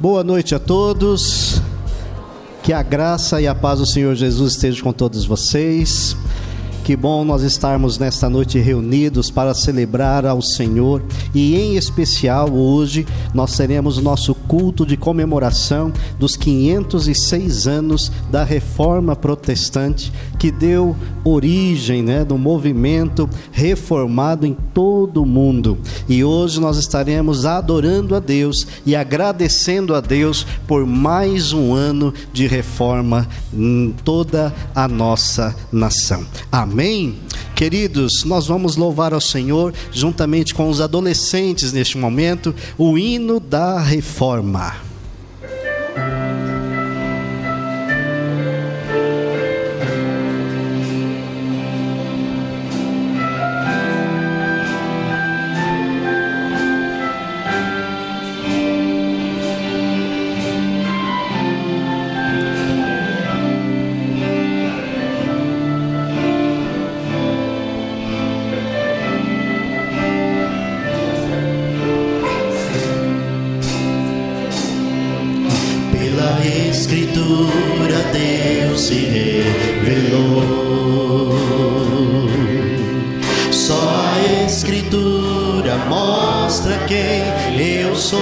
Boa noite a todos, que a graça e a paz do Senhor Jesus estejam com todos vocês. Que bom nós estarmos nesta noite reunidos para celebrar ao Senhor, e em especial hoje nós teremos o nosso culto de comemoração dos 506 anos da Reforma Protestante, que deu origem, do movimento reformado em todo o mundo. E hoje nós estaremos adorando a Deus e agradecendo a Deus por mais um ano de reforma em toda a nossa nação. Amém? Queridos, nós vamos louvar ao Senhor juntamente com os adolescentes neste momento, o hino da reforma. Escritura Deus se revelou. Só a Escritura mostra quem eu sou.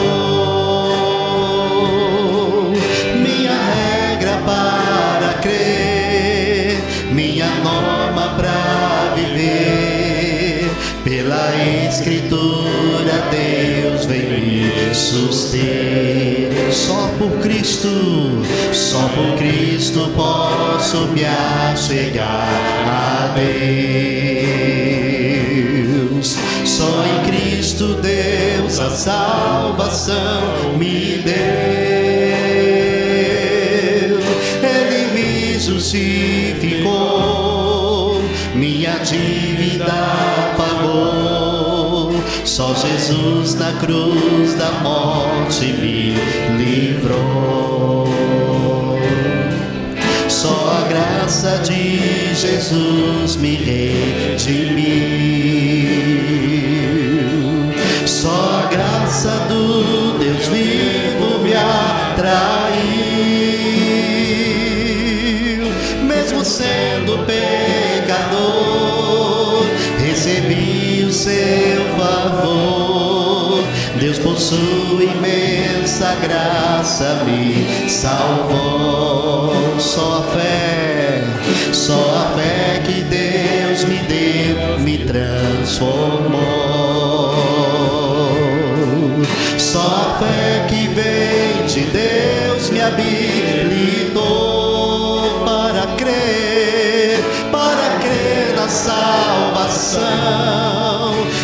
Minha regra para crer, minha norma para viver. Pela Escritura Deus vem me suster. Só por Cristo posso me achegar a Deus. Só em Cristo Deus a salvação me deu. Ele me justificou, minha dívida pagou. Só Jesus na cruz da morte me livrou. Só a graça de Jesus me redimiu. Só a graça do Deus vivo me atraiu. Mesmo sendo pecador, recebi o seu favor. Deus por sua imensa graça me salvou. Só a fé que Deus me deu me transformou. Só a fé que vem de Deus me habilitou para crer na salvação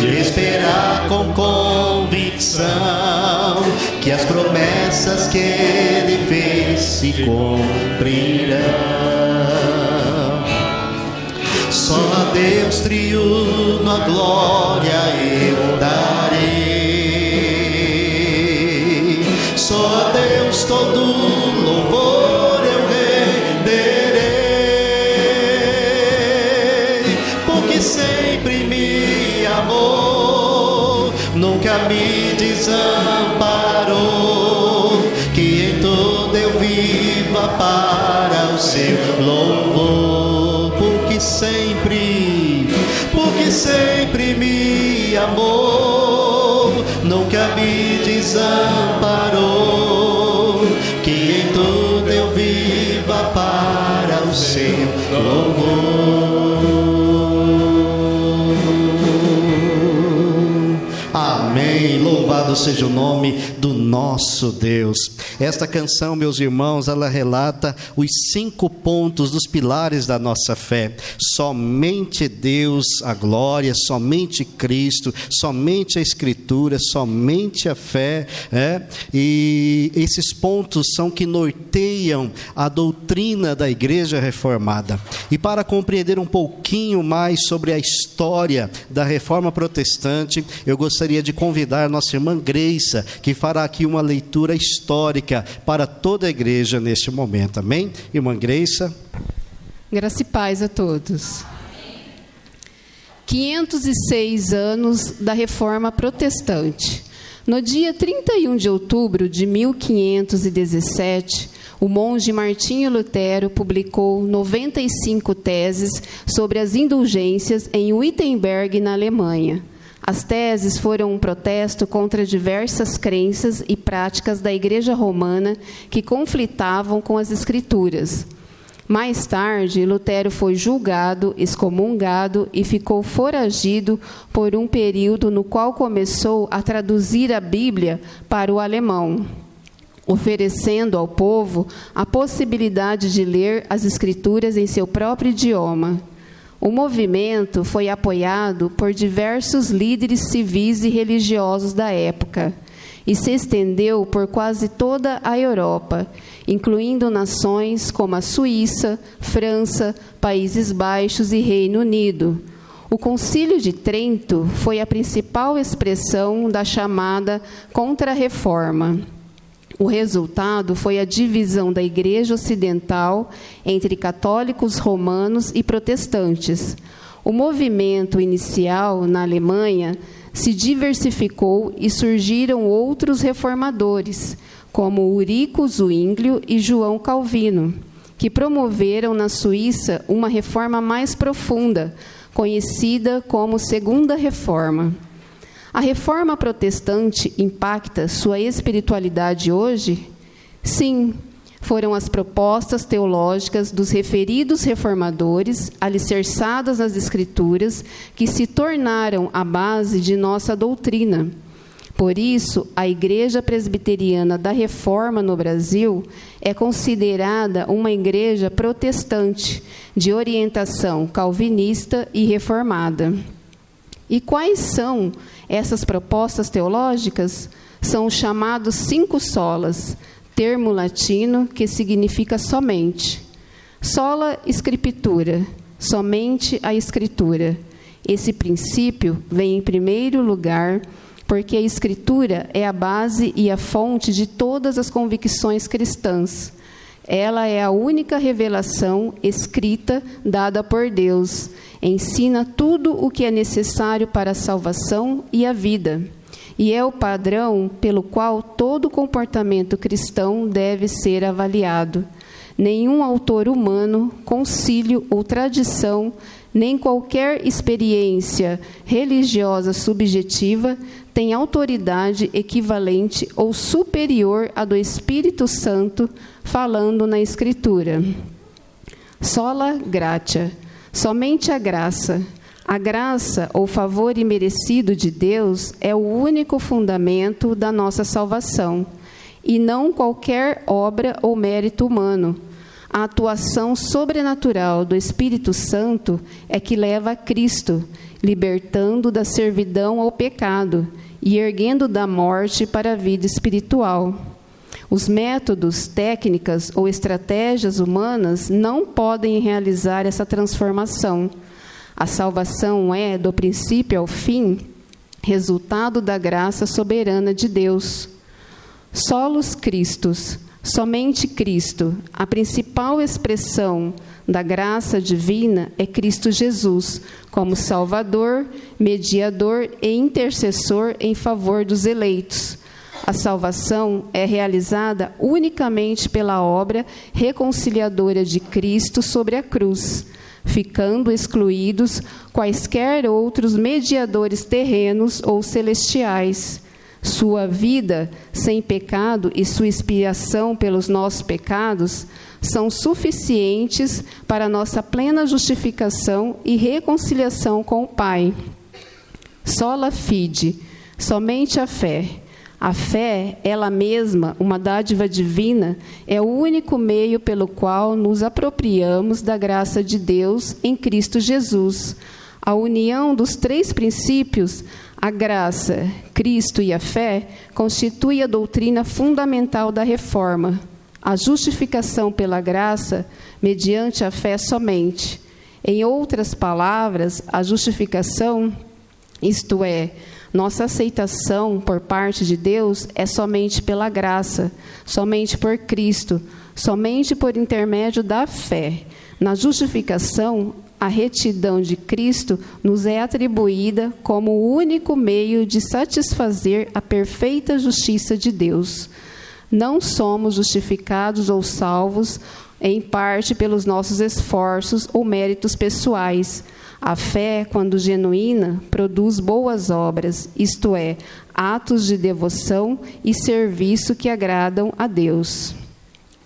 e esperar com convicção que as promessas que Ele fez se cumprirão. Só a Deus triuno a glória eu darei. Só a Deus todo louvor eu renderei, porque sempre me amou, nunca me desamparou, que em tudo eu viva para o seu louvor, porque sempre me amou, nunca me desamparou, que em tudo eu viva para o seu louvor. Amém. Louvado seja o nome do nosso Deus. Esta canção, meus irmãos, ela relata os 5 pontos dos pilares da nossa fé. Somente Deus, a glória, somente Cristo, somente a Escritura, somente a fé. E esses pontos são que norteiam a doutrina da Igreja Reformada. E para compreender um pouquinho mais sobre a história da Reforma Protestante, eu gostaria de convidar nossa irmã Graça, que fará aqui uma leitura histórica para toda a igreja neste momento. Amém? Irmã Graça. Graça e paz a todos. 506 anos da Reforma Protestante. No dia 31 de outubro de 1517, o monge Martinho Lutero publicou 95 teses sobre as indulgências em Wittenberg, na Alemanha. As teses foram um protesto contra diversas crenças e práticas da Igreja Romana que conflitavam com as Escrituras. Mais tarde, Lutero foi julgado, excomungado e ficou foragido por um período no qual começou a traduzir a Bíblia para o alemão, oferecendo ao povo a possibilidade de ler as Escrituras em seu próprio idioma. O movimento foi apoiado por diversos líderes civis e religiosos da época e se estendeu por quase toda a Europa, incluindo nações como a Suíça, França, Países Baixos e Reino Unido. O Concílio de Trento foi a principal expressão da chamada Contra-Reforma. O resultado foi a divisão da Igreja Ocidental entre católicos romanos e protestantes. O movimento inicial na Alemanha se diversificou e surgiram outros reformadores, como Ulrico Zwinglio e João Calvino, que promoveram na Suíça uma reforma mais profunda, conhecida como Segunda Reforma. A reforma protestante impacta sua espiritualidade hoje? Sim, foram as propostas teológicas dos referidos reformadores, alicerçadas nas Escrituras, que se tornaram a base de nossa doutrina. Por isso, a Igreja Presbiteriana da Reforma no Brasil é considerada uma igreja protestante, de orientação calvinista e reformada. E quais são essas propostas teológicas? São os chamados 5 solas, termo latino que significa somente. Sola Scriptura, somente a Escritura. Esse princípio vem em primeiro lugar porque a Escritura é a base e a fonte de todas as convicções cristãs. Ela é a única revelação escrita dada por Deus. Ensina tudo o que é necessário para a salvação e a vida. E é o padrão pelo qual todo comportamento cristão deve ser avaliado. Nenhum autor humano, concílio ou tradição, nem qualquer experiência religiosa subjetiva tem autoridade equivalente ou superior à do Espírito Santo falando na Escritura. Sola gratia, somente a graça. A graça, ou favor imerecido de Deus, é o único fundamento da nossa salvação, e não qualquer obra ou mérito humano. A atuação sobrenatural do Espírito Santo é que leva a Cristo, libertando da servidão ao pecado e erguendo da morte para a vida espiritual. Os métodos, técnicas ou estratégias humanas não podem realizar essa transformação. A salvação é, do princípio ao fim, resultado da graça soberana de Deus. Solos Christus, somente Cristo. A principal expressão da graça divina é Cristo Jesus, como Salvador, mediador e intercessor em favor dos eleitos. A salvação é realizada unicamente pela obra reconciliadora de Cristo sobre a cruz, ficando excluídos quaisquer outros mediadores terrenos ou celestiais. Sua vida sem pecado e sua expiação pelos nossos pecados são suficientes para nossa plena justificação e reconciliação com o Pai. Sola fide, somente a fé. A fé, ela mesma, uma dádiva divina, é o único meio pelo qual nos apropriamos da graça de Deus em Cristo Jesus. A união dos 3 princípios, a graça, Cristo e a fé, constitui a doutrina fundamental da reforma. A justificação pela graça, mediante a fé somente. Em outras palavras, a justificação, isto é, nossa aceitação por parte de Deus é somente pela graça, somente por Cristo, somente por intermédio da fé. Na justificação, a retidão de Cristo nos é atribuída como o único meio de satisfazer a perfeita justiça de Deus. Não somos justificados ou salvos, em parte pelos nossos esforços ou méritos pessoais. A fé, quando genuína, produz boas obras, isto é, atos de devoção e serviço que agradam a Deus.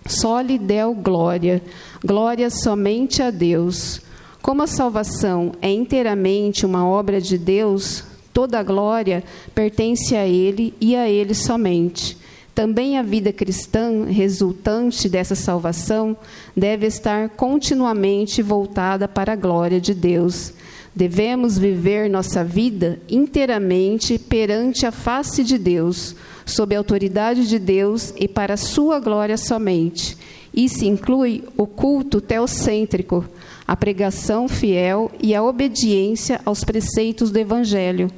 Só lhe deu glória, glória somente a Deus. Como a salvação é inteiramente uma obra de Deus, toda a glória pertence a Ele e a Ele somente. Também a vida cristã resultante dessa salvação deve estar continuamente voltada para a glória de Deus. Devemos viver nossa vida inteiramente perante a face de Deus, sob a autoridade de Deus e para a sua glória somente. Isso inclui o culto teocêntrico, a pregação fiel e a obediência aos preceitos do Evangelho,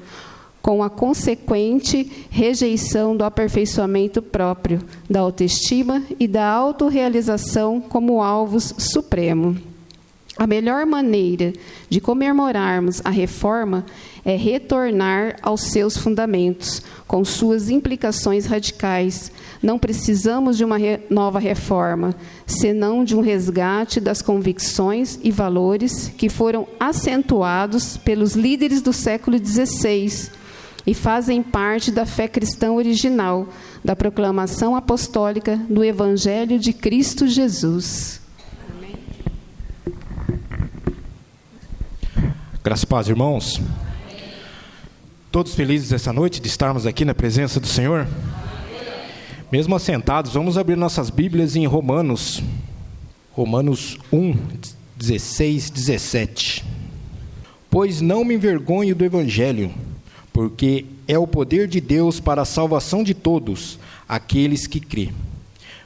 com a consequente rejeição do aperfeiçoamento próprio, da autoestima e da autorrealização como alvos supremo. A melhor maneira de comemorarmos a reforma é retornar aos seus fundamentos, com suas implicações radicais. Não precisamos de uma nova reforma, senão de um resgate das convicções e valores que foram acentuados pelos líderes do século XVI e fazem parte da fé cristã original, da proclamação apostólica do Evangelho de Cristo Jesus. Graças a Deus, irmãos. Todos felizes essa noite de estarmos aqui na presença do Senhor? Mesmo assentados, vamos abrir nossas Bíblias em Romanos 1, 16, 17. Pois não me envergonho do Evangelho, porque é o poder de Deus para a salvação de todos aqueles que crê,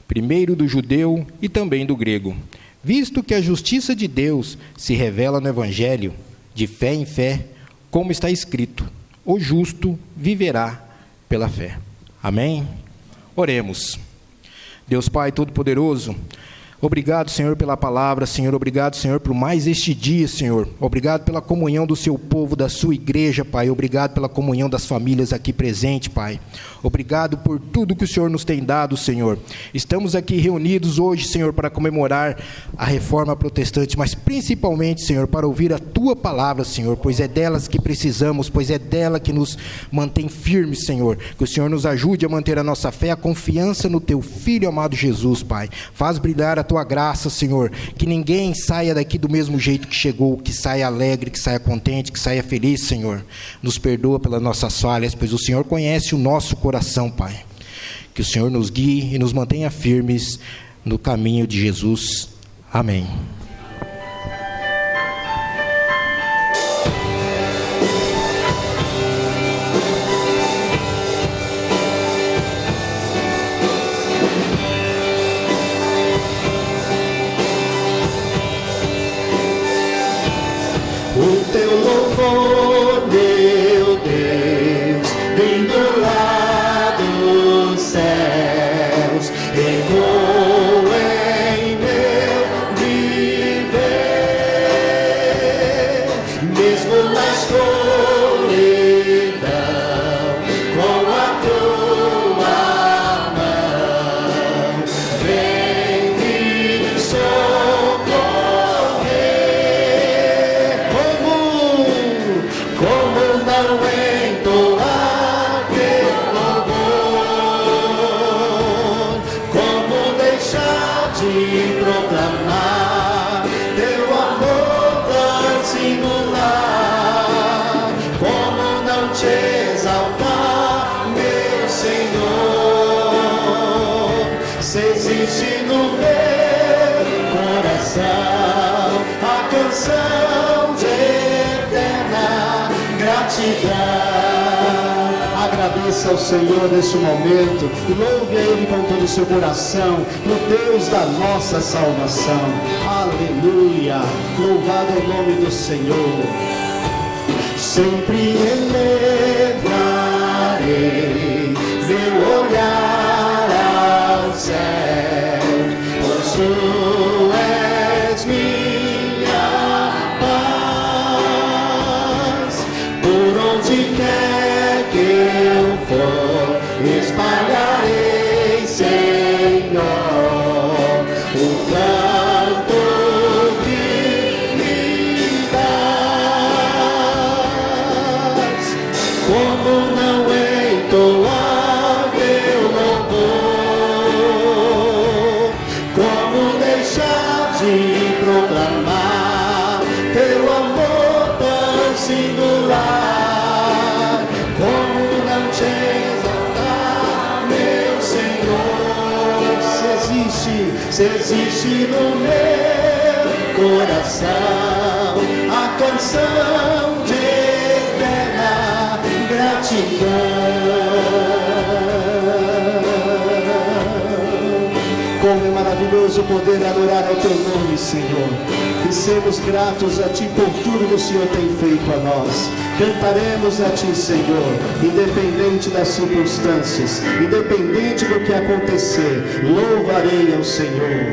primeiro do judeu e também do grego, visto que a justiça de Deus se revela no Evangelho, de fé em fé, como está escrito: o justo viverá pela fé. Amém? Oremos. Deus Pai Todo-Poderoso, obrigado, Senhor, pela palavra, Senhor. Obrigado, Senhor, por mais este dia, Senhor. Obrigado pela comunhão do seu povo, da sua igreja, Pai. Obrigado pela comunhão das famílias aqui presentes, Pai. Obrigado por tudo que o Senhor nos tem dado, Senhor. Estamos aqui reunidos hoje, Senhor, para comemorar a reforma protestante, mas principalmente, Senhor, para ouvir a Tua palavra, Senhor, pois é delas que precisamos, pois é dela que nos mantém firmes, Senhor. Que o Senhor nos ajude a manter a nossa fé, a confiança no Teu Filho amado Jesus, Pai. Faz brilhar a Tua graça, Senhor, que ninguém saia daqui do mesmo jeito que chegou, que saia alegre, que saia contente, que saia feliz, Senhor. Nos perdoa pelas nossas falhas, pois o Senhor conhece o nosso coração, Pai. Que o Senhor nos guie e nos mantenha firmes no caminho de Jesus. Amém. O teu louvor, meu Deus, vem do lá dos céus, ecoa em meu viver, mesmo na escuridão, com a tua mão, vem me socorrer. Como não entoar teu louvor, como deixar de proclamar teu amor tão singular, como não te exaltar, meu Senhor. Se existe no meu coração a canção de eterna gratidão. Agradeça ao Senhor neste momento e louve a Ele com todo o seu coração, o Deus da nossa salvação. Aleluia, louvado é o nome do Senhor. Sempre elevarei meu olhar ao céu, pois tu és minha se existe no meu coração a canção de eterna gratidão. Como é maravilhoso poder adorar ao Teu nome, Senhor, e sermos gratos a Ti por tudo que o Senhor tem feito a nós. Cantaremos a Ti, Senhor, independente das circunstâncias, independente do que acontecer, louvarei ao Senhor.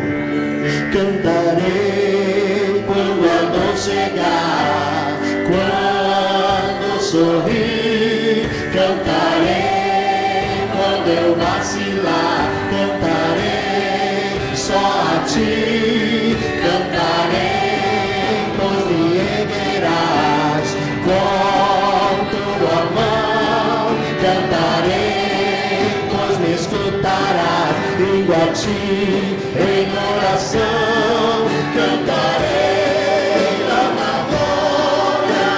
Cantarei quando a dor chegar, quando sorrir, cantarei quando eu vacilar, cantarei só a Ti, cantarei, pois me erguerás com tua mão, cantarei, pois me escutarás, indo a Ti em oração, cantarei lá na glória,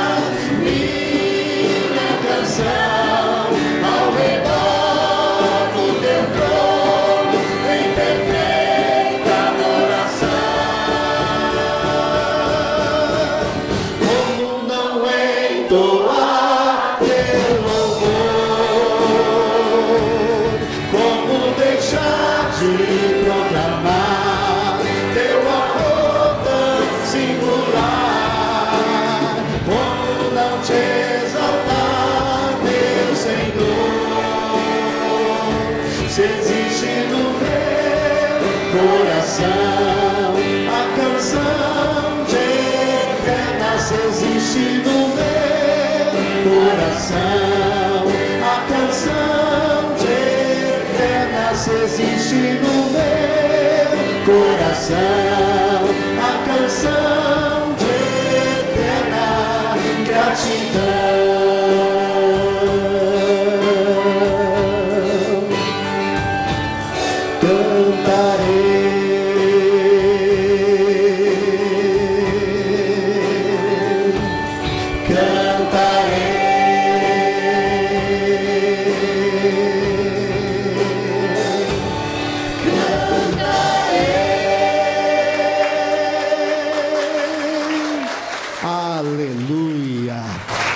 minha canção, ao redor do Teu trono, em perfeita adoração. Como não entoar Teu louvor, como deixar de proclamar Teu amor tão singular, como não Te exaltar, meu Senhor, se existe no meu coração a canção de eterna, se existe no meu coração a canção de eterna, se existe no meu coração a canção de eterna gratidão. Aleluia!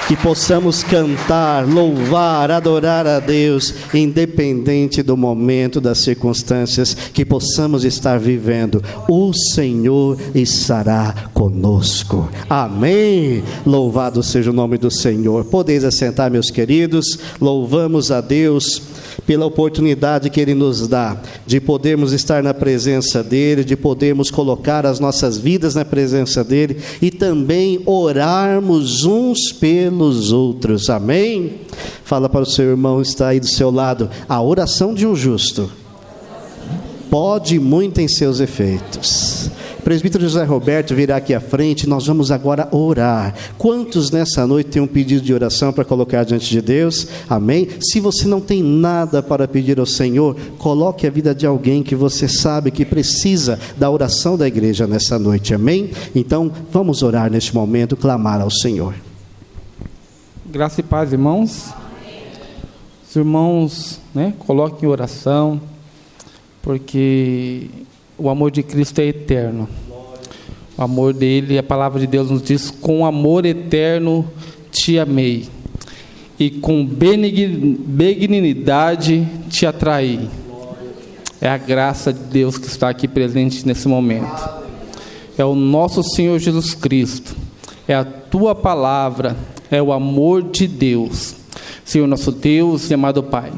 Que possamos cantar, louvar, adorar a Deus, independente do momento, das circunstâncias que possamos estar vivendo. O Senhor estará conosco. Amém! Louvado seja o nome do Senhor. Podeis assentar, meus queridos. Louvamos a Deus pela oportunidade que Ele nos dá de podermos estar na presença dEle, de podermos colocar as nossas vidas na presença dEle e também orarmos uns pelos outros. Amém? Fala para o seu irmão que está aí do seu lado: a oração de um justo pode muito em seus efeitos. O presbítero José Roberto virá aqui à frente. Nós vamos agora orar. Quantos nessa noite têm um pedido de oração para colocar diante de Deus? Amém? Se você não tem nada para pedir ao Senhor, coloque a vida de alguém que você sabe que precisa da oração da igreja nessa noite. Amém? Então vamos orar neste momento, clamar ao Senhor. Graça e paz, irmãos. Os irmãos, coloquem em oração, porque o amor de Cristo é eterno. O amor dele, a palavra de Deus nos diz: com amor eterno te amei, e com benignidade te atraí. É a graça de Deus que está aqui presente nesse momento. É o nosso Senhor Jesus Cristo. É a tua palavra. É o amor de Deus. Senhor nosso Deus e amado Pai,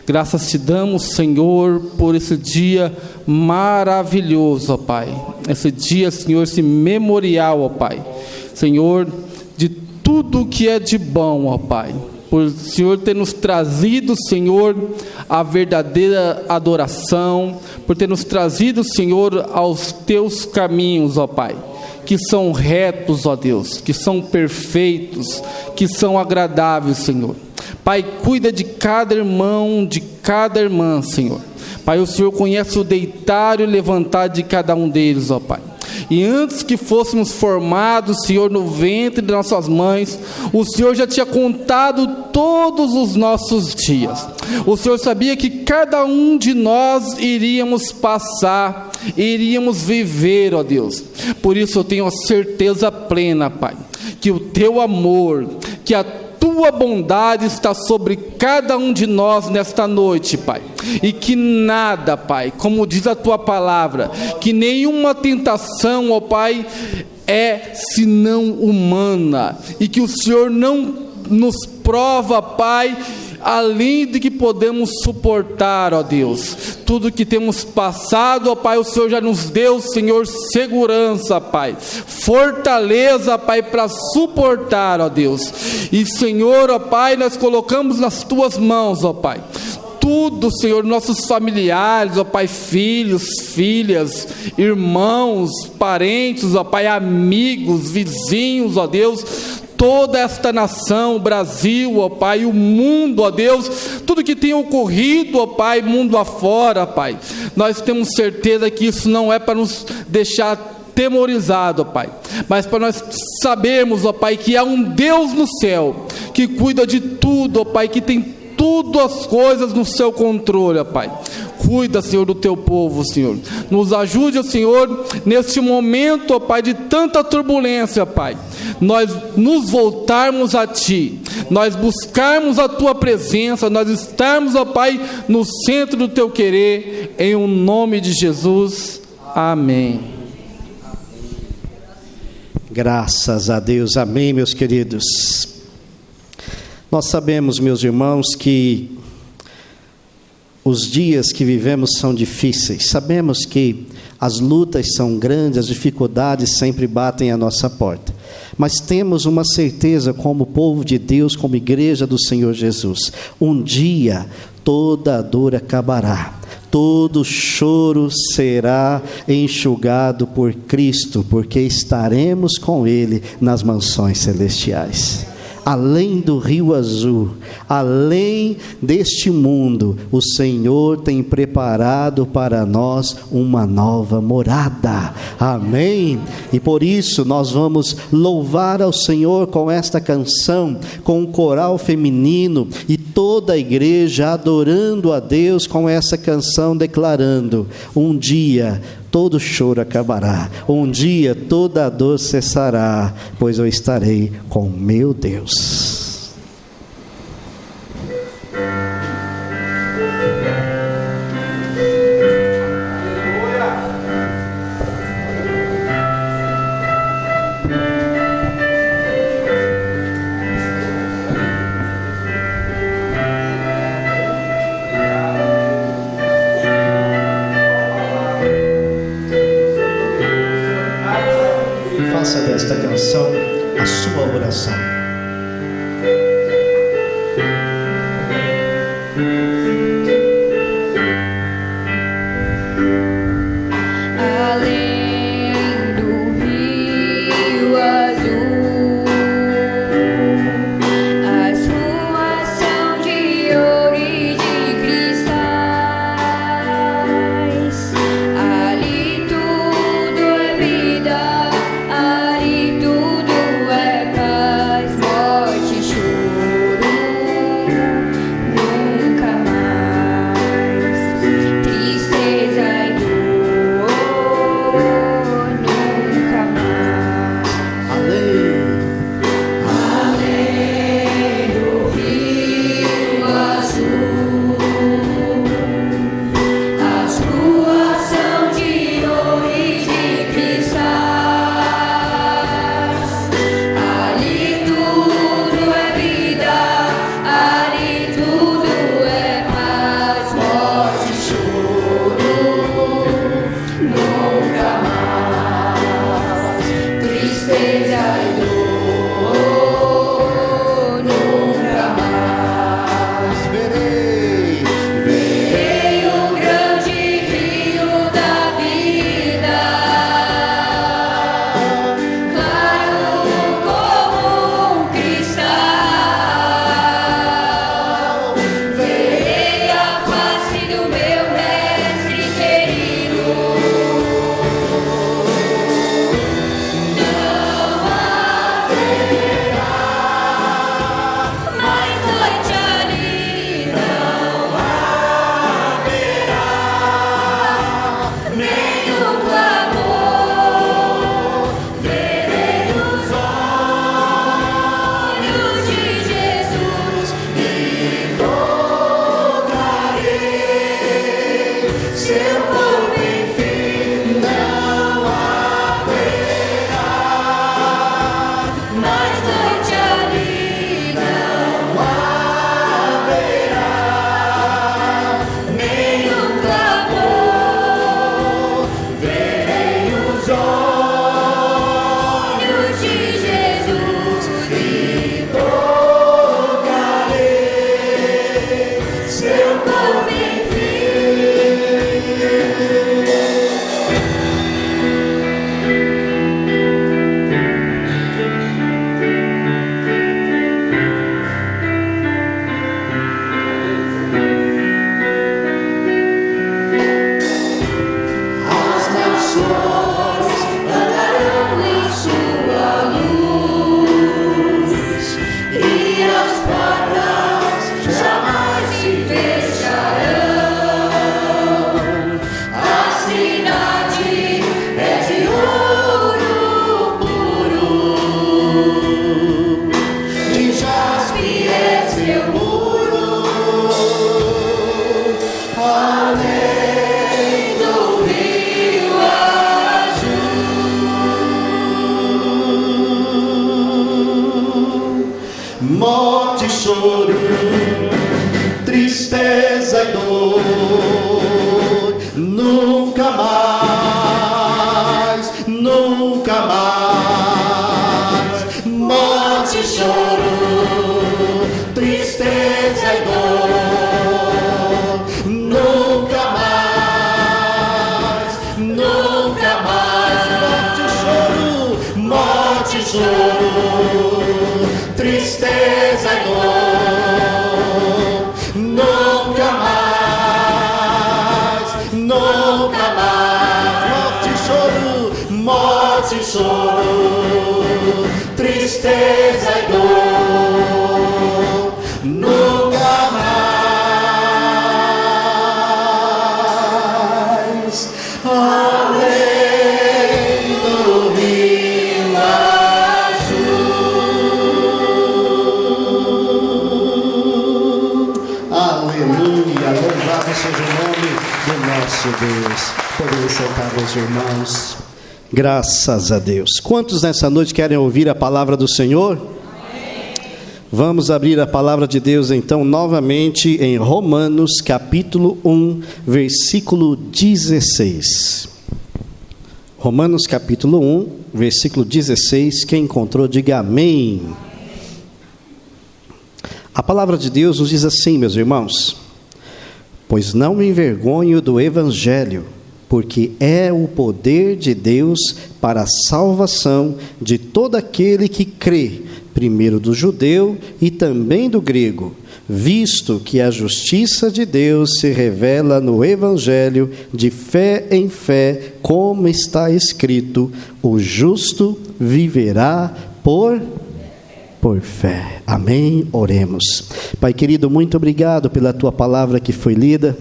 graças te damos, Senhor, por esse dia maravilhoso, ó Pai. Esse dia, Senhor, esse memorial, ó Pai. Senhor, de tudo que é de bom, ó Pai. Por o Senhor ter nos trazido, Senhor, a verdadeira adoração. Por ter nos trazido, Senhor, aos teus caminhos, ó Pai. Que são retos, ó Deus. Que são perfeitos. Que são agradáveis, Senhor. Pai, cuida de cada irmão, de cada irmã, Senhor. Pai, o Senhor conhece o deitar e o levantar de cada um deles, ó Pai. E antes que fôssemos formados, Senhor, no ventre de nossas mães, o Senhor já tinha contado todos os nossos dias. O Senhor sabia que cada um de nós iríamos passar, iríamos viver, ó Deus. Por isso eu tenho a certeza plena, Pai, que o Teu amor, que a Tua bondade está sobre cada um de nós nesta noite, Pai. E que nada, Pai, como diz a Tua palavra, que nenhuma tentação, ó Pai, é senão humana. E que o Senhor não nos prova, Pai, além de que podemos suportar, ó Deus. Tudo que temos passado, ó Pai, o Senhor já nos deu, Senhor, segurança, Pai, fortaleza, Pai, para suportar, ó Deus. E Senhor, ó Pai, nós colocamos nas Tuas mãos, ó Pai, tudo, Senhor, nossos familiares, ó Pai, filhos, filhas, irmãos, parentes, ó Pai, amigos, vizinhos, ó Deus, toda esta nação, o Brasil, ó Pai, o mundo, ó Deus, tudo que tem ocorrido, ó Pai, mundo afora, Pai, nós temos certeza que isso não é para nos deixar temorizado, ó Pai, mas para nós sabermos, ó Pai, que há um Deus no céu, que cuida de tudo, ó Pai, que tem tudo as coisas no seu controle, ó Pai. Cuida, Senhor, do Teu povo, Senhor. Nos ajude, ó Senhor, neste momento, ó Pai, de tanta turbulência, Pai. Nós nos voltarmos a Ti, nós buscarmos a Tua presença, nós estarmos, ó Pai, no centro do Teu querer, em o nome de Jesus. Amém. Graças a Deus, amém, meus queridos. Nós sabemos, meus irmãos, que os dias que vivemos são difíceis. Sabemos que as lutas são grandes, as dificuldades sempre batem à nossa porta. Mas temos uma certeza como povo de Deus, como igreja do Senhor Jesus. Um dia toda a dor acabará. Todo choro será enxugado por Cristo, porque estaremos com Ele nas mansões celestiais. Além do rio azul, além deste mundo, o Senhor tem preparado para nós uma nova morada, amém? E por isso nós vamos louvar ao Senhor com esta canção, com o coral feminino e toda a igreja adorando a Deus com essa canção, declarando: um dia todo choro acabará, um dia toda dor cessará, pois eu estarei com meu Deus. Faça desta canção a sua oração. Além do rio azul, as ruas são de ouro e de cristais. Ali tudo é vida, ali tudo é paz. morte e choro, tristeza e dor, nunca mais, nunca mais. Morte e choro, tristeza e dor, nunca mais, nunca mais. Morte e choro, tristeza e dor, nunca mais, nunca mais. Morte e choro, tristeza e dor, nunca mais. Além do rio azul. Aleluia, louvado seja o nome do nosso Deus. Podemos sentar, meus irmãos. Graças a Deus. Quantos nessa noite querem ouvir a palavra do Senhor? Amém. Vamos abrir a palavra de Deus então novamente em Romanos capítulo 1, versículo 16. Romanos capítulo 1, versículo 16. Quem encontrou, diga amém. A palavra de Deus nos diz assim, meus irmãos: pois não me envergonho do evangelho, porque é o poder de Deus para a salvação de todo aquele que crê, primeiro do judeu e também do grego, visto que a justiça de Deus se revela no evangelho de fé em fé, como está escrito: o justo viverá por fé. Amém? Oremos. Pai querido, muito obrigado pela tua palavra que foi lida.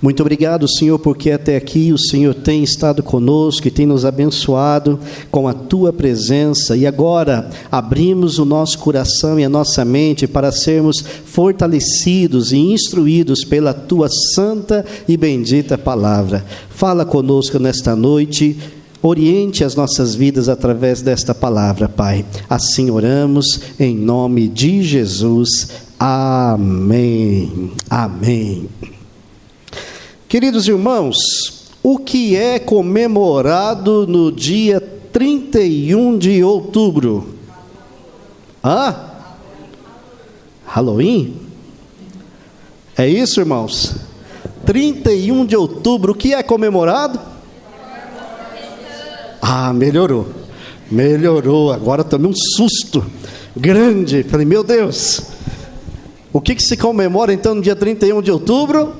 Muito obrigado, Senhor, porque até aqui o Senhor tem estado conosco e tem nos abençoado com a tua presença, e agora abrimos o nosso coração e a nossa mente para sermos fortalecidos e instruídos pela tua santa e bendita palavra. Fala conosco nesta noite, oriente as nossas vidas através desta palavra, Pai. Assim oramos em nome de Jesus. Amém. Amém. Queridos irmãos, o que é comemorado no dia 31 de outubro? Halloween? É isso, irmãos? 31 de outubro, o que é comemorado? Melhorou, agora tomei um susto grande, falei, meu Deus, o que se comemora então no dia 31 de outubro?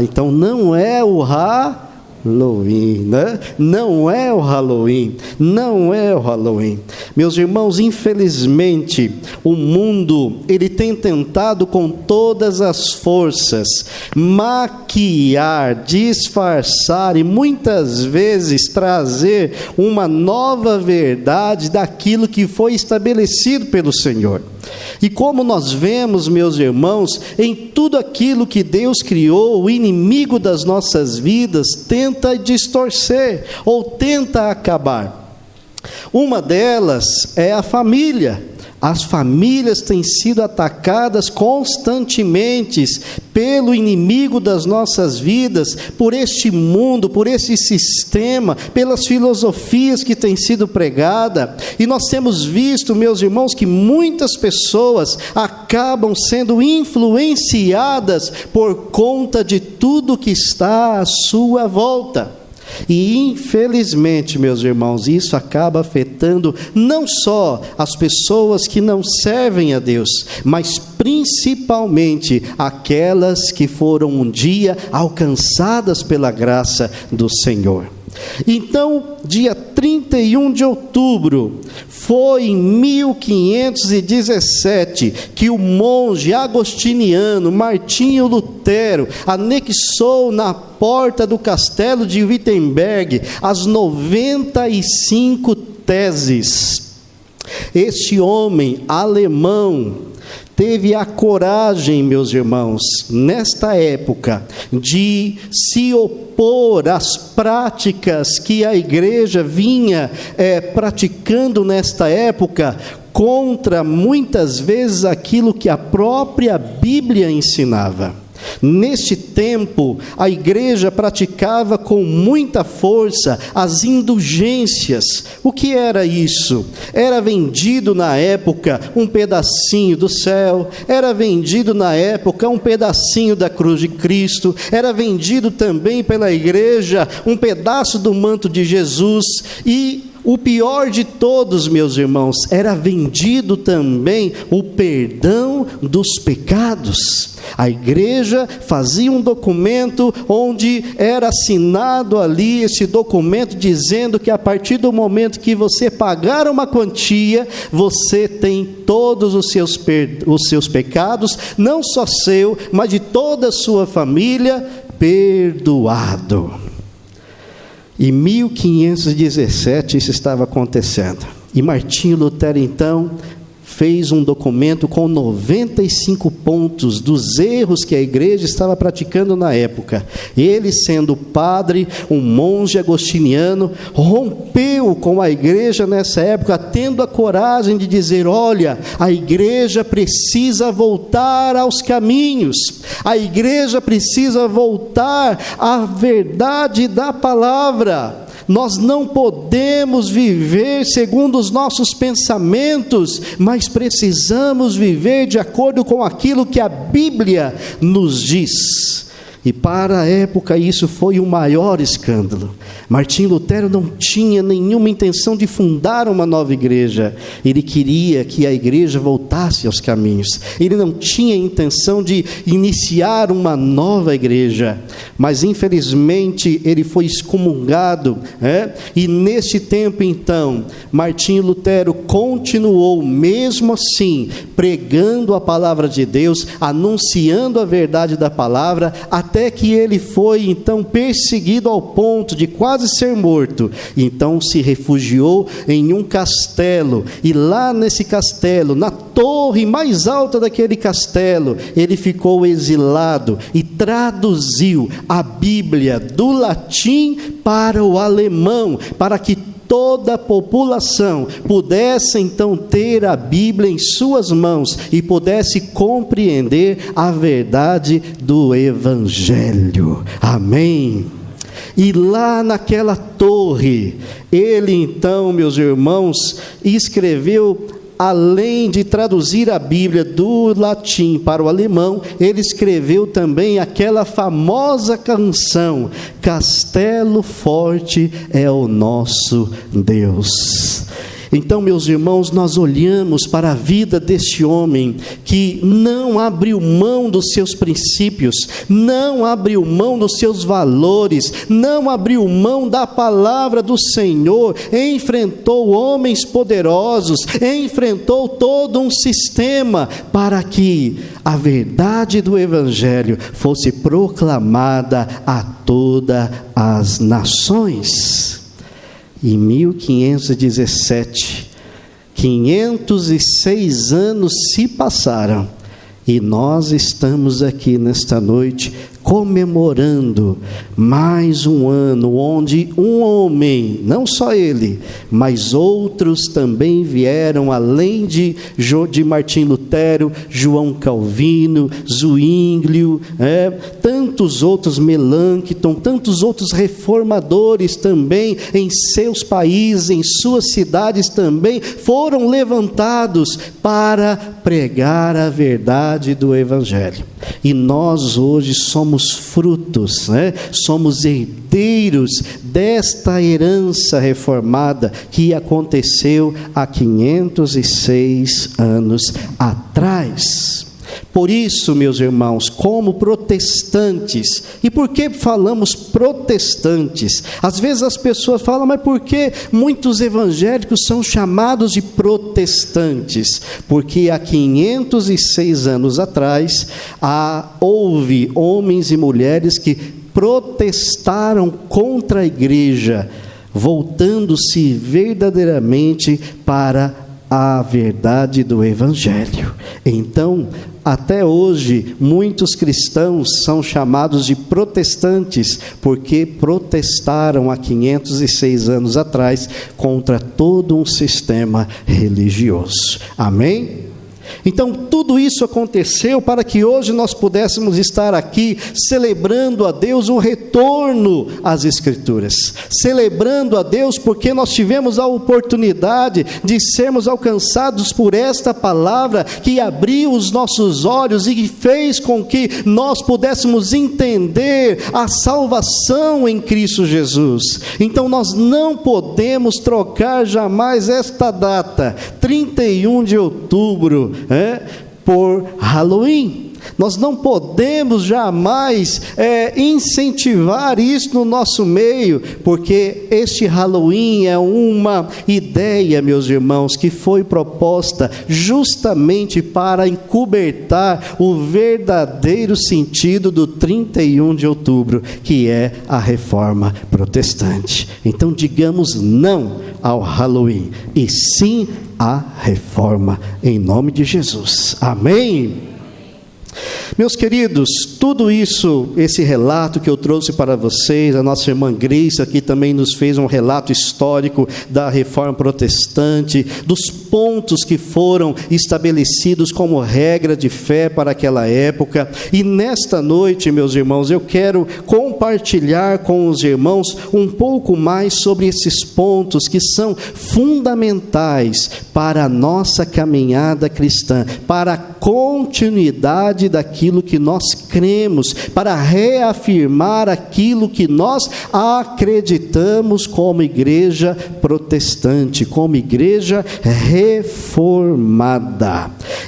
Então não é o Halloween, né? Não é o Halloween. Meus irmãos, infelizmente, o mundo, ele tem tentado com todas as forças maquiar, disfarçar e muitas vezes trazer uma nova verdade daquilo que foi estabelecido pelo Senhor. E como nós vemos, meus irmãos, em tudo aquilo que Deus criou, o inimigo das nossas vidas tenta distorcer ou tenta acabar. Uma delas é a família. As famílias têm sido atacadas constantemente pelo inimigo das nossas vidas, por este mundo, por esse sistema, pelas filosofias que têm sido pregadas. E nós temos visto, meus irmãos, que muitas pessoas acabam sendo influenciadas por conta de tudo que está à sua volta. E infelizmente, meus irmãos, isso acaba afetando não só as pessoas que não servem a Deus, mas principalmente aquelas que foram um dia alcançadas pela graça do Senhor. Então, dia 31 de outubro, foi em 1517 que o monge agostiniano Martinho Lutero anexou na porta do castelo de Wittenberg as 95 teses. Este homem alemão teve a coragem, meus irmãos, nesta época, de se opor às práticas que a igreja vinha praticando nesta época, contra muitas vezes aquilo que a própria Bíblia ensinava. Neste tempo, a igreja praticava com muita força as indulgências. O que era isso? Era vendido na época um pedacinho do céu, era vendido na época um pedacinho da cruz de Cristo, era vendido também pela igreja um pedaço do manto de Jesus, e o pior de todos, meus irmãos, era vendido também o perdão dos pecados. A igreja fazia um documento onde era assinado ali esse documento dizendo que a partir do momento que você pagar uma quantia, você tem todos os seus pecados, não só seu, mas de toda a sua família, perdoado. Em 1517 isso estava acontecendo, e Martinho Lutero então fez um documento com 95 pontos dos erros que a igreja estava praticando na época. Ele, sendo padre, um monge agostiniano, rompeu com a igreja nessa época, tendo a coragem de dizer: olha, a igreja precisa voltar aos caminhos, a igreja precisa voltar à verdade da palavra. Nós não podemos viver segundo os nossos pensamentos, mas precisamos viver de acordo com aquilo que a Bíblia nos diz. E para a época isso foi o maior escândalo. Martinho Lutero não tinha nenhuma intenção de fundar uma nova igreja. Ele queria que a igreja voltasse aos caminhos. Ele não tinha intenção de iniciar uma nova igreja. Mas infelizmente ele foi excomungado, e neste tempo então, Martinho Lutero continuou mesmo assim, pregando a palavra de Deus, anunciando a verdade da palavra, até que ele foi então perseguido ao ponto de quase ser morto. Então se refugiou em um castelo, e lá nesse castelo, na torre mais alta daquele castelo, ele ficou exilado e traduziu a Bíblia do latim para o alemão, para que toda a população pudesse então ter a Bíblia em suas mãos e pudesse compreender a verdade do Evangelho. Amém. E lá naquela torre, ele então, meus irmãos, escreveu, além de traduzir a Bíblia do latim para o alemão, ele escreveu também aquela famosa canção: Castelo Forte é o nosso Deus. Então, meus irmãos, nós olhamos para a vida deste homem que não abriu mão dos seus princípios, não abriu mão dos seus valores, não abriu mão da palavra do Senhor, enfrentou homens poderosos, enfrentou todo um sistema para que a verdade do Evangelho fosse proclamada a todas as nações. Em 1517, 506 anos se passaram, e nós estamos aqui nesta noite comemorando mais um ano onde um homem, não só ele, mas outros também vieram, além de Martim Lutero, João Calvino, Zwinglio, tantos outros, Melanchthon, tantos outros reformadores também em seus países, em suas cidades também, foram levantados para pregar a verdade do Evangelho. E nós hoje somos frutos, somos herdeiros desta herança reformada que aconteceu há 506 anos atrás. Por isso, meus irmãos, como protestantes, e por que falamos protestantes? Às vezes as pessoas falam, mas por que muitos evangélicos são chamados de protestantes? Porque há 506 anos atrás, houve homens e mulheres que protestaram contra a igreja, voltando-se verdadeiramente para a verdade do Evangelho. Então, até hoje, muitos cristãos são chamados de protestantes, porque protestaram há 506 anos atrás contra todo um sistema religioso. Amém? Então, tudo isso aconteceu para que hoje nós pudéssemos estar aqui celebrando a Deus o retorno às Escrituras, celebrando a Deus porque nós tivemos a oportunidade de sermos alcançados por esta palavra que abriu os nossos olhos e que fez com que nós pudéssemos entender a salvação em Cristo Jesus. Então, nós não podemos trocar jamais esta data, 31 de outubro, por Halloween. Nós não podemos jamais incentivar isso no nosso meio, porque este Halloween é uma ideia, meus irmãos, que foi proposta justamente para encobertar o verdadeiro sentido do 31 de outubro, que é a Reforma Protestante. Então digamos não ao Halloween, e sim à Reforma, em nome de Jesus. Amém? Meus queridos, tudo isso, esse relato que eu trouxe para vocês, a nossa irmã Grace aqui também nos fez um relato histórico da Reforma Protestante, dos pontos que foram estabelecidos como regra de fé para aquela época. E nesta noite, meus irmãos, eu quero compartilhar com os irmãos um pouco mais sobre esses pontos que são fundamentais para a nossa caminhada cristã, para a continuidade daquilo que nós cremos, para reafirmar aquilo que nós acreditamos como igreja protestante, como igreja reformada.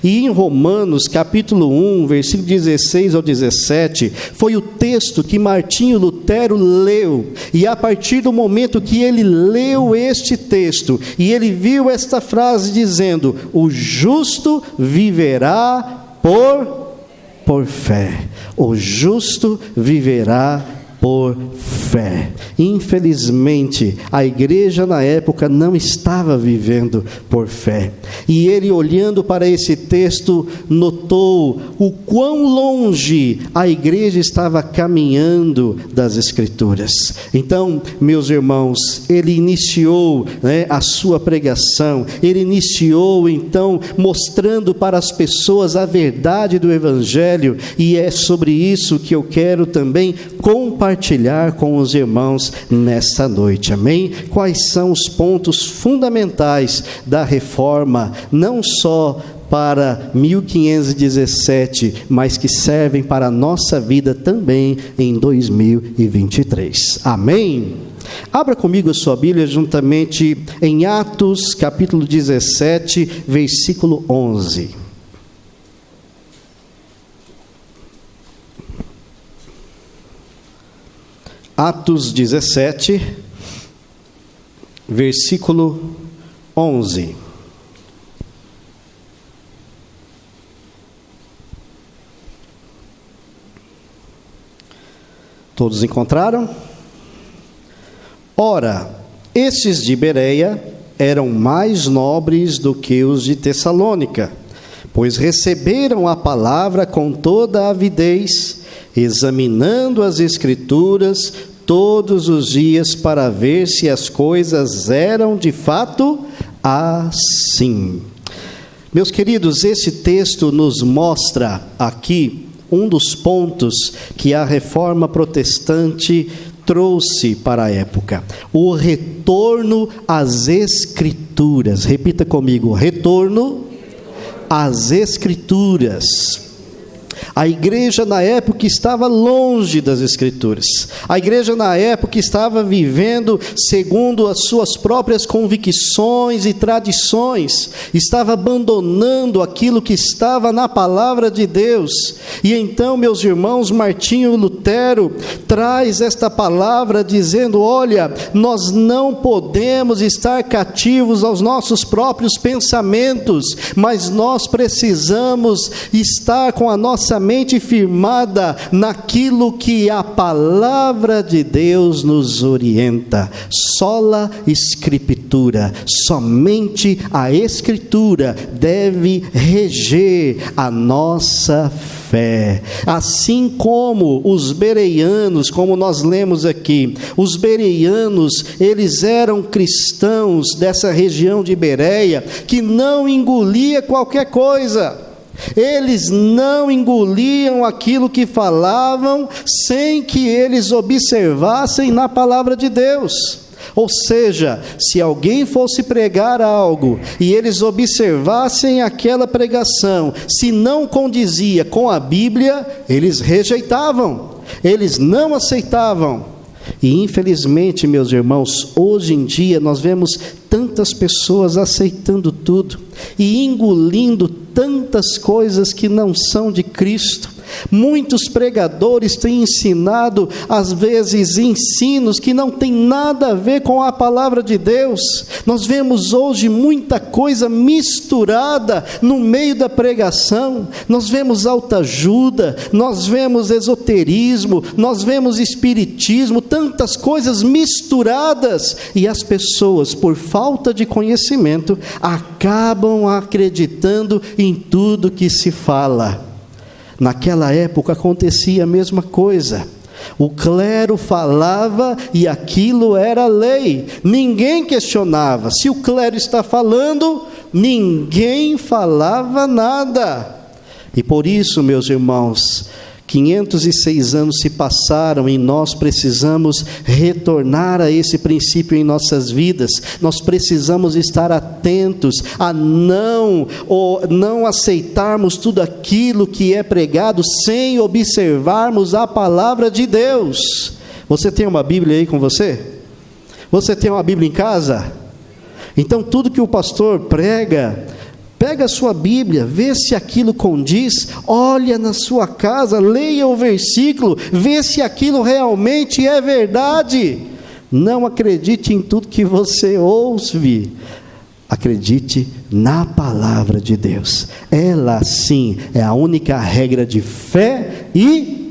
E em Romanos capítulo 1, versículo 16 ao 17, foi o texto que Martinho Lutero leu, e a partir do momento que ele leu este texto, e ele viu esta frase dizendo: o justo viverá por fé. O justo viverá por fé. Infelizmente, a igreja na época não estava vivendo por fé. E ele, olhando para esse texto, notou o quão longe a igreja estava caminhando das Escrituras. Então, meus irmãos, ele iniciou a sua pregação, ele iniciou então mostrando para as pessoas a verdade do Evangelho, e é sobre isso que eu quero também compartilhar com os irmãos nesta noite, amém? Quais são os pontos fundamentais da reforma, não só para 1517, mas que servem para a nossa vida também em 2023, amém? Abra comigo a sua Bíblia juntamente em Atos capítulo 17, versículo 11. Atos 17, versículo 11. Todos encontraram? Ora, estes de Bereia eram mais nobres do que os de Tessalônica, pois receberam a palavra com toda a avidez, examinando as Escrituras todos os dias para ver se as coisas eram de fato assim. Meus queridos, esse texto nos mostra aqui um dos pontos que a Reforma Protestante trouxe para a época: o retorno às Escrituras. Repita comigo: retorno às Escrituras. A igreja na época estava longe das Escrituras. A igreja na época estava vivendo segundo as suas próprias convicções e tradições. Estava abandonando aquilo que estava na palavra de Deus. E então, meus irmãos, Martinho Lutero traz esta palavra dizendo: olha, nós não podemos estar cativos aos nossos próprios pensamentos, mas nós precisamos estar com a nossa completamente firmada naquilo que a palavra de Deus nos orienta. Sola Escritura, somente a Escritura deve reger a nossa fé. Assim como os bereanos, como nós lemos aqui, os bereanos, eles eram cristãos dessa região de Bereia, que não engolia qualquer coisa. Eles não engoliam aquilo que falavam sem que eles observassem na palavra de Deus. Ou seja, se alguém fosse pregar algo e eles observassem aquela pregação, se não condizia com a Bíblia, eles rejeitavam, eles não aceitavam. E infelizmente, meus irmãos, hoje em dia nós vemos tantas pessoas aceitando tudo e engolindo tantas coisas que não são de Cristo. Muitos pregadores têm ensinado, às vezes, ensinos que não tem nada a ver com a palavra de Deus. Nós vemos hoje muita coisa misturada no meio da pregação. Nós vemos autoajuda, nós vemos esoterismo, nós vemos espiritismo, tantas coisas misturadas, e as pessoas, por falta de conhecimento, acabam acreditando em tudo que se fala. Naquela época acontecia a mesma coisa. O clero falava e aquilo era lei. Ninguém questionava. Se o clero está falando, ninguém falava nada. E por isso, meus irmãos, 506 anos se passaram e nós precisamos retornar a esse princípio em nossas vidas. Nós precisamos estar atentos a não aceitarmos tudo aquilo que é pregado sem observarmos a palavra de Deus. Você tem uma Bíblia aí com você? Você tem uma Bíblia em casa? Então tudo que o pastor prega, pega a sua Bíblia, vê se aquilo condiz, olha na sua casa, leia o versículo, vê se aquilo realmente é verdade. Não acredite em tudo que você ouve, acredite na palavra de Deus. Ela sim é a única regra de fé e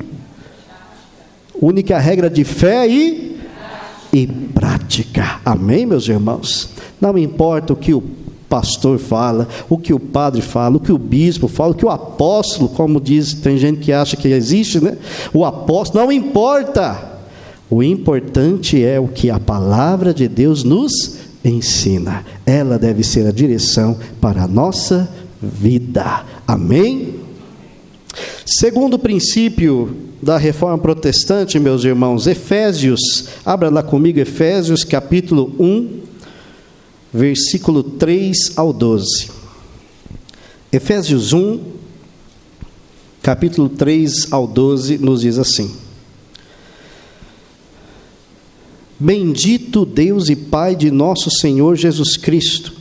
prática. Amém, meus irmãos? Não importa o que o pastor fala, o que o padre fala, o que o bispo fala, o que o apóstolo, como diz, tem gente que acha que existe, né? O apóstolo, não importa. O importante é o que a palavra de Deus nos ensina. Ela deve ser a direção para a nossa vida. Amém? Segundo princípio da reforma protestante, meus irmãos, Efésios, abra lá comigo, Efésios capítulo 1, versículo 3 ao 12. Efésios 1, capítulo 3 ao 12, nos diz assim: Bendito Deus e Pai de nosso Senhor Jesus Cristo,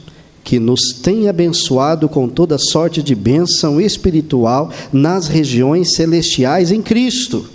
que nos tem abençoado com toda sorte de bênção espiritual nas regiões celestiais em Cristo,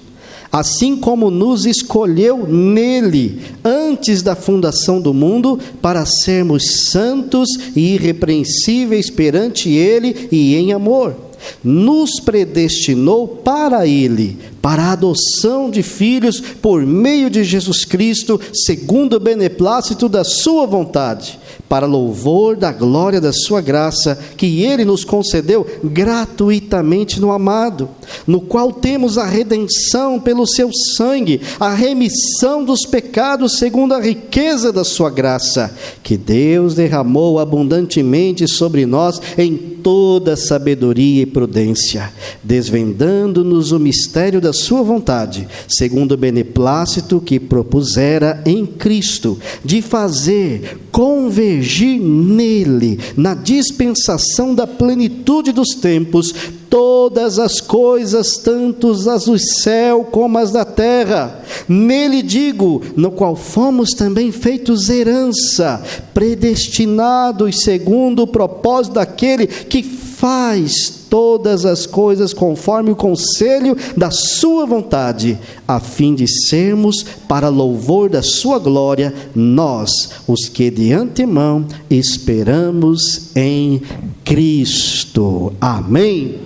assim como nos escolheu nele, antes da fundação do mundo, para sermos santos e irrepreensíveis perante ele e em amor. Nos predestinou para ele, para a adoção de filhos por meio de Jesus Cristo, segundo o beneplácito da sua vontade, para louvor da glória da sua graça, que ele nos concedeu gratuitamente no amado, no qual temos a redenção pelo seu sangue, a remissão dos pecados segundo a riqueza da sua graça, que Deus derramou abundantemente sobre nós em toda sabedoria e prudência, desvendando-nos o mistério da sua vontade, segundo o beneplácito que propusera em Cristo, de fazer convergir nele, na dispensação da plenitude dos tempos, todas as coisas, tanto as do céu como as da terra. Nele digo, no qual fomos também feitos herança, predestinados segundo o propósito daquele que faz todas as coisas conforme o conselho da sua vontade, a fim de sermos para louvor da sua glória, nós, os que de antemão esperamos em Cristo. Amém?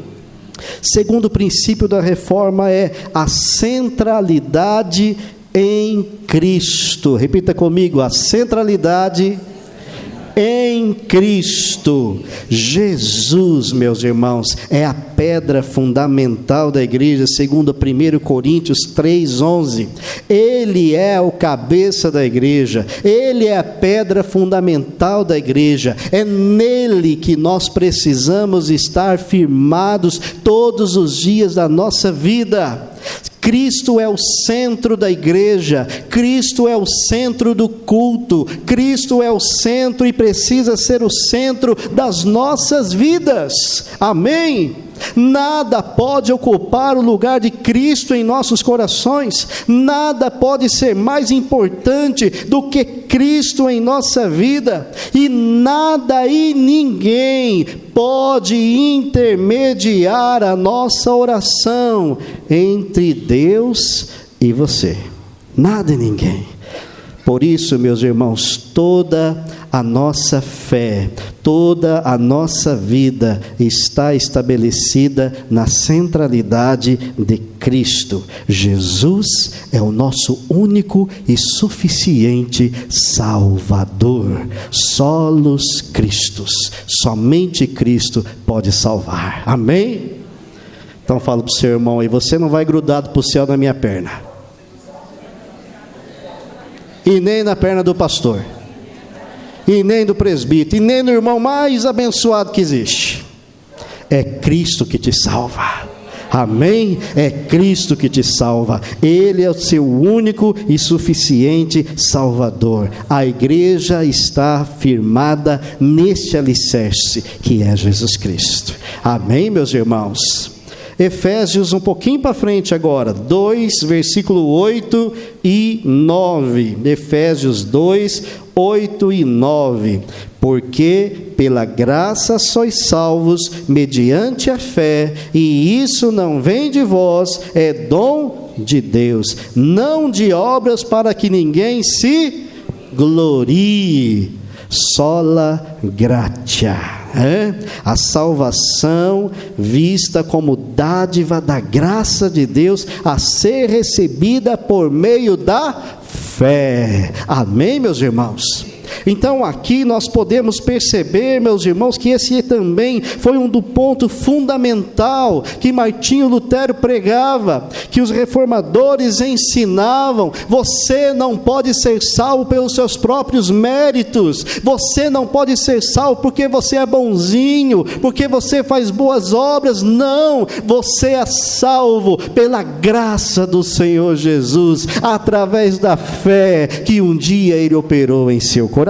Segundo princípio da reforma é a centralidade em Cristo. Repita comigo: a centralidade em Cristo. Jesus, meus irmãos, é a pedra fundamental da igreja, segundo 1 Coríntios 3:11. Ele é o cabeça da igreja, ele é a pedra fundamental da igreja. É nele que nós precisamos estar firmados todos os dias da nossa vida. Cristo é o centro da igreja, Cristo é o centro do culto, Cristo é o centro e precisa ser o centro das nossas vidas. Amém? Nada pode ocupar o lugar de Cristo em nossos corações, nada pode ser mais importante do que Cristo em nossa vida, e nada e ninguém pode intermediar a nossa oração entre Deus e você. Nada e ninguém. Por isso, meus irmãos, toda a nossa fé, toda a nossa vida está estabelecida na centralidade de Cristo. Jesus é o nosso único e suficiente Salvador. Solos Christus, somente Cristo pode salvar. Amém? Então fala para o seu irmão aí: você não vai grudado para o céu na minha perna, e nem na perna do pastor, e nem do presbítero, e nem do irmão mais abençoado que existe. É Cristo que te salva. Amém? É Cristo que te salva. Ele é o seu único e suficiente Salvador. A igreja está firmada neste alicerce que é Jesus Cristo. Amém, meus irmãos? Efésios, um pouquinho para frente agora, 2, versículo 8 e 9. Efésios 2, 8 e 9. Porque pela graça sois salvos mediante a fé, e isso não vem de vós, é dom de Deus, não de obras, para que ninguém se glorie. Sola gratia. A salvação vista como dádiva da graça de Deus, a ser recebida por meio da fé. Amém, meus irmãos? Então aqui nós podemos perceber, meus irmãos, que esse também foi um do ponto fundamental que Martinho Lutero pregava, que os reformadores ensinavam. Você não pode ser salvo pelos seus próprios méritos, você não pode ser salvo porque você é bonzinho, porque você faz boas obras. Não, você é salvo pela graça do Senhor Jesus, através da fé que um dia Ele operou em seu coração.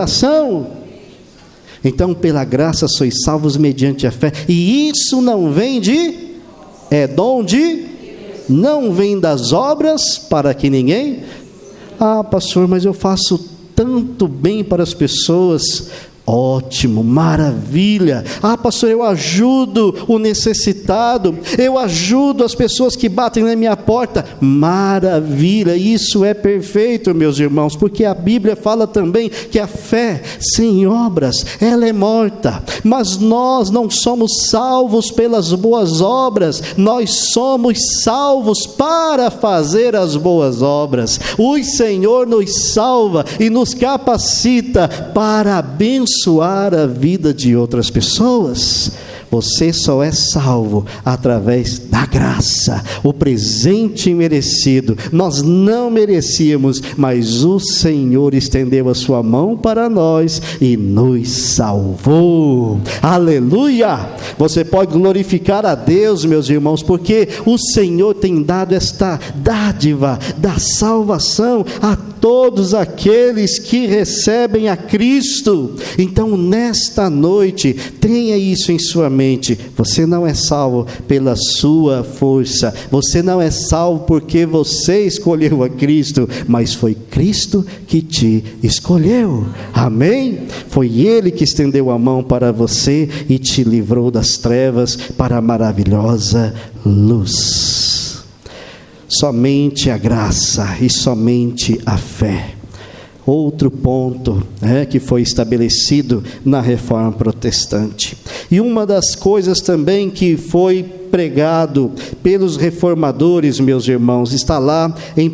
Então, pela graça sois salvos mediante a fé, e isso não vem é dom de, não vem das obras, para que ninguém, pastor, mas eu faço tanto bem para as pessoas. Ótimo, maravilha. Pastor, eu ajudo o necessitado, eu ajudo as pessoas que batem na minha porta. Maravilha, isso é perfeito, meus irmãos, porque a Bíblia fala também que a fé sem obras, ela é morta. Mas nós não somos salvos pelas boas obras, nós somos salvos para fazer as boas obras. O Senhor nos salva e nos capacita para abençoar a vida de outras pessoas. Você só é salvo através da graça, o presente imerecido. Nós não merecíamos, mas o Senhor estendeu a sua mão para nós e nos salvou. Aleluia! Você pode glorificar a Deus, meus irmãos, porque o Senhor tem dado esta dádiva da salvação a todos aqueles que recebem a Cristo. Então, nesta noite, tenha isso em sua mente. Você não é salvo pela sua força, você não é salvo porque você escolheu a Cristo, mas foi Cristo que te escolheu. Amém? Foi Ele que estendeu a mão para você e te livrou das trevas para a maravilhosa luz. Somente a graça e somente a fé. Outro ponto que foi estabelecido na Reforma Protestante. E uma das coisas também que foi pregado pelos reformadores, meus irmãos, está lá em 1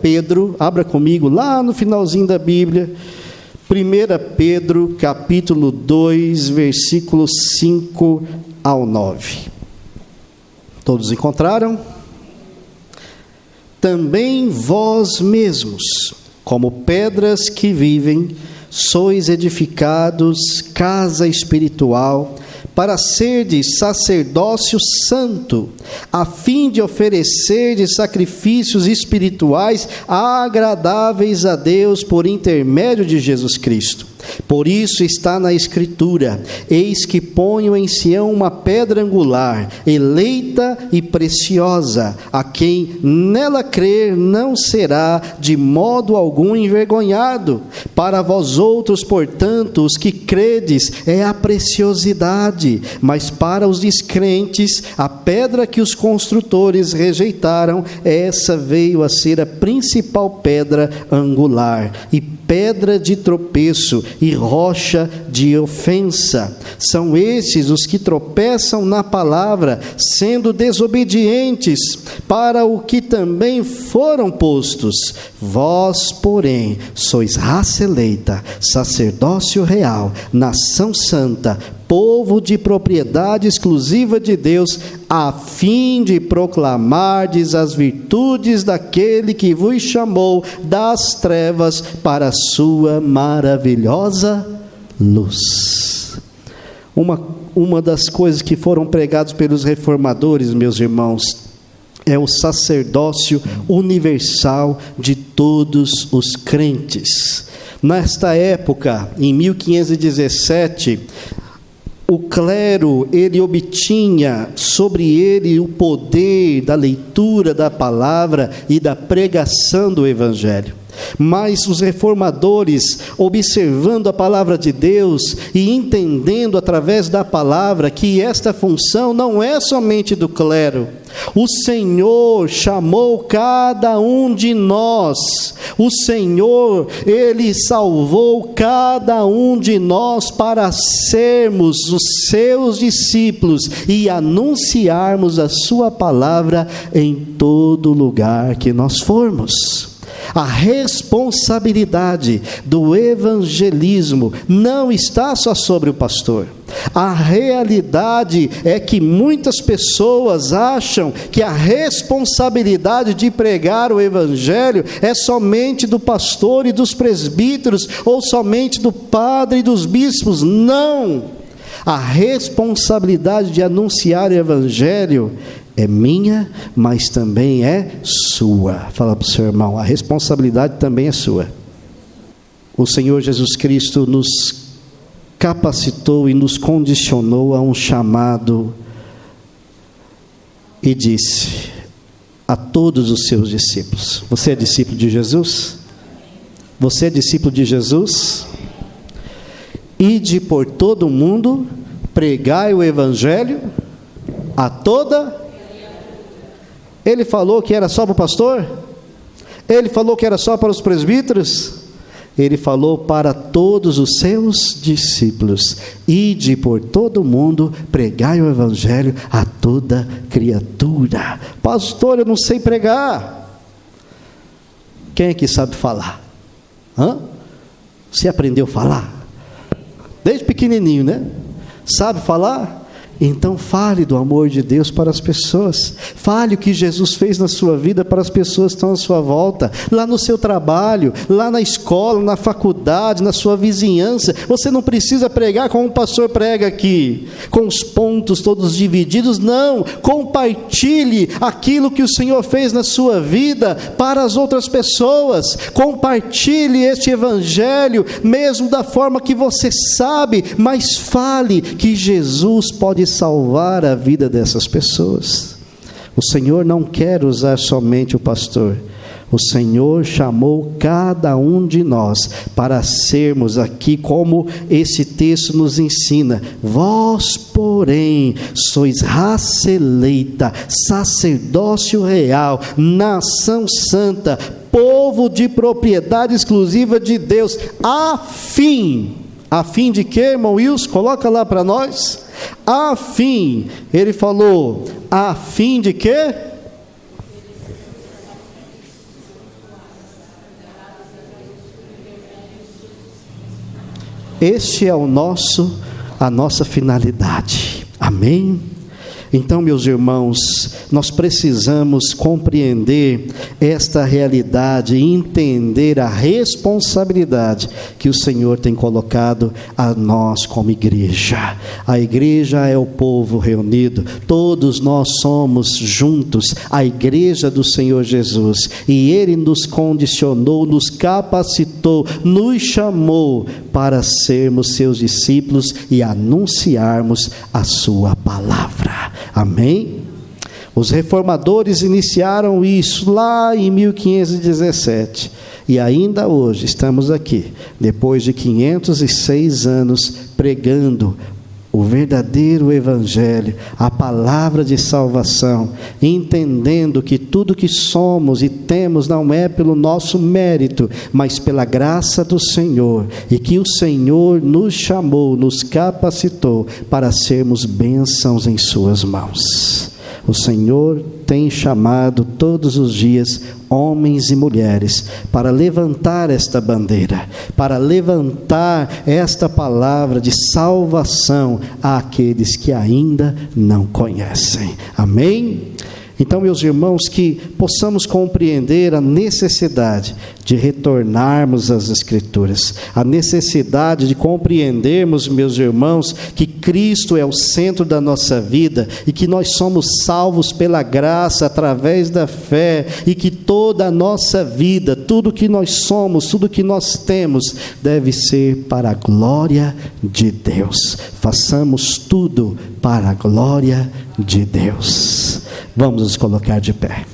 Pedro, abra comigo lá no finalzinho da Bíblia, 1 Pedro, capítulo 2, versículos 5 ao 9. Todos encontraram? Também vós mesmos, como pedras que vivem, sois edificados casa espiritual, para serdes sacerdócio santo, a fim de oferecerdes sacrifícios espirituais agradáveis a Deus por intermédio de Jesus Cristo. Por isso está na Escritura: eis que ponho em Sião uma pedra angular, eleita e preciosa, a quem nela crer não será de modo algum envergonhado. Para vós outros, portanto, os que credes, é a preciosidade, mas para os descrentes, a pedra que os construtores rejeitaram, essa veio a ser a principal pedra angular, e pedra de tropeço, e rocha de ofensa. São esses os que tropeçam na palavra, sendo desobedientes, para o que também foram postos. Vós, porém, sois raça eleita, sacerdócio real, nação santa, povo de propriedade exclusiva de Deus, a fim de proclamardes as virtudes daquele que vos chamou das trevas para a sua maravilhosa luz. Uma das coisas que foram pregadas pelos reformadores, meus irmãos, é o sacerdócio universal de todos os crentes. Nesta época, em 1517, o clero, ele obtinha sobre ele o poder da leitura da palavra e da pregação do Evangelho. Mas os reformadores, observando a palavra de Deus e entendendo através da palavra que esta função não é somente do clero, o Senhor chamou cada um de nós, o Senhor, Ele salvou cada um de nós para sermos os seus discípulos e anunciarmos a sua palavra em todo lugar que nós formos. A responsabilidade do evangelismo não está só sobre o pastor. A realidade é que muitas pessoas acham que a responsabilidade de pregar o evangelho é somente do pastor e dos presbíteros, ou somente do padre e dos bispos. Não! A responsabilidade de anunciar o evangelho é minha, mas também é sua. Fala para o seu irmão, a responsabilidade também é sua. O Senhor Jesus Cristo nos capacitou e nos condicionou a um chamado e disse a todos os seus discípulos: você é discípulo de Jesus? Você é discípulo de Jesus? Ide por todo o mundo, pregai o evangelho a toda. Ele falou que era só para o pastor? Ele falou que era só para os presbíteros? Ele falou para todos os seus discípulos: ide por todo o mundo, pregai o evangelho a toda criatura. Pastor, eu não sei pregar. Quem é que sabe falar? Você aprendeu a falar? Desde pequenininho, né? Sabe falar? Então fale do amor de Deus para as pessoas. Fale o que Jesus fez na sua vida para as pessoas que estão à sua volta. Lá no seu trabalho, lá na escola, na faculdade, na sua vizinhança. Você não precisa pregar como o pastor prega aqui, com os pontos todos divididos. Não, compartilhe aquilo que o Senhor fez na sua vida para as outras pessoas. Compartilhe este evangelho, mesmo da forma que você sabe, mas fale que Jesus pode salvar a vida dessas pessoas. O Senhor não quer usar somente o pastor. O Senhor chamou cada um de nós para sermos aqui, como esse texto nos ensina: vós, porém, sois raça eleita, sacerdócio real, nação santa, povo de propriedade exclusiva de Deus, a fim de que, irmão Wilson? Coloca lá para nós. A fim, ele falou, a fim de quê? Este é a nossa finalidade. Amém? Então, meus irmãos, nós precisamos compreender esta realidade e entender a responsabilidade que o Senhor tem colocado a nós como igreja. A igreja é o povo reunido, todos nós somos juntos a igreja do Senhor Jesus, e Ele nos condicionou, nos capacitou, nos chamou para sermos seus discípulos e anunciarmos a sua palavra. Amém? Os reformadores iniciaram isso lá em 1517 e ainda hoje estamos aqui, depois de 506 anos pregando o verdadeiro evangelho, a palavra de salvação, entendendo que tudo que somos e temos não é pelo nosso mérito, mas pela graça do Senhor, e que o Senhor nos chamou, nos capacitou para sermos bênçãos em suas mãos. O Senhor tem chamado todos os dias homens e mulheres para levantar esta bandeira, para levantar esta palavra de salvação àqueles que ainda não conhecem. Amém? Então, meus irmãos, que possamos compreender a necessidade de retornarmos às Escrituras, a necessidade de compreendermos, meus irmãos, que Cristo é o centro da nossa vida e que nós somos salvos pela graça através da fé, e que toda a nossa vida, tudo que nós somos, tudo que nós temos, deve ser para a glória de Deus. Façamos tudo para a glória de Deus. Vamos nos colocar de pé.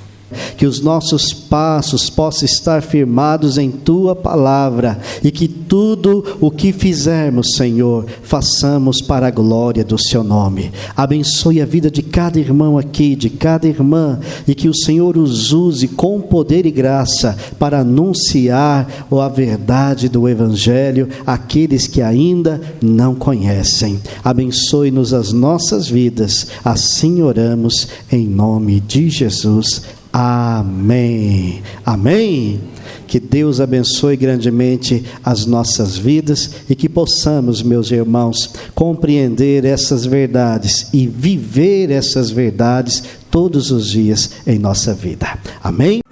Que os nossos passos possam estar firmados em Tua palavra, e que tudo o que fizermos, Senhor, façamos para a glória do Seu nome. Abençoe a vida de cada irmão aqui, de cada irmã, e que o Senhor os use com poder e graça para anunciar a verdade do Evangelho àqueles que ainda não conhecem. Abençoe-nos as nossas vidas, assim oramos em nome de Jesus. Amém. Amém. Que Deus abençoe grandemente as nossas vidas e que possamos, meus irmãos, compreender essas verdades e viver essas verdades todos os dias em nossa vida. Amém.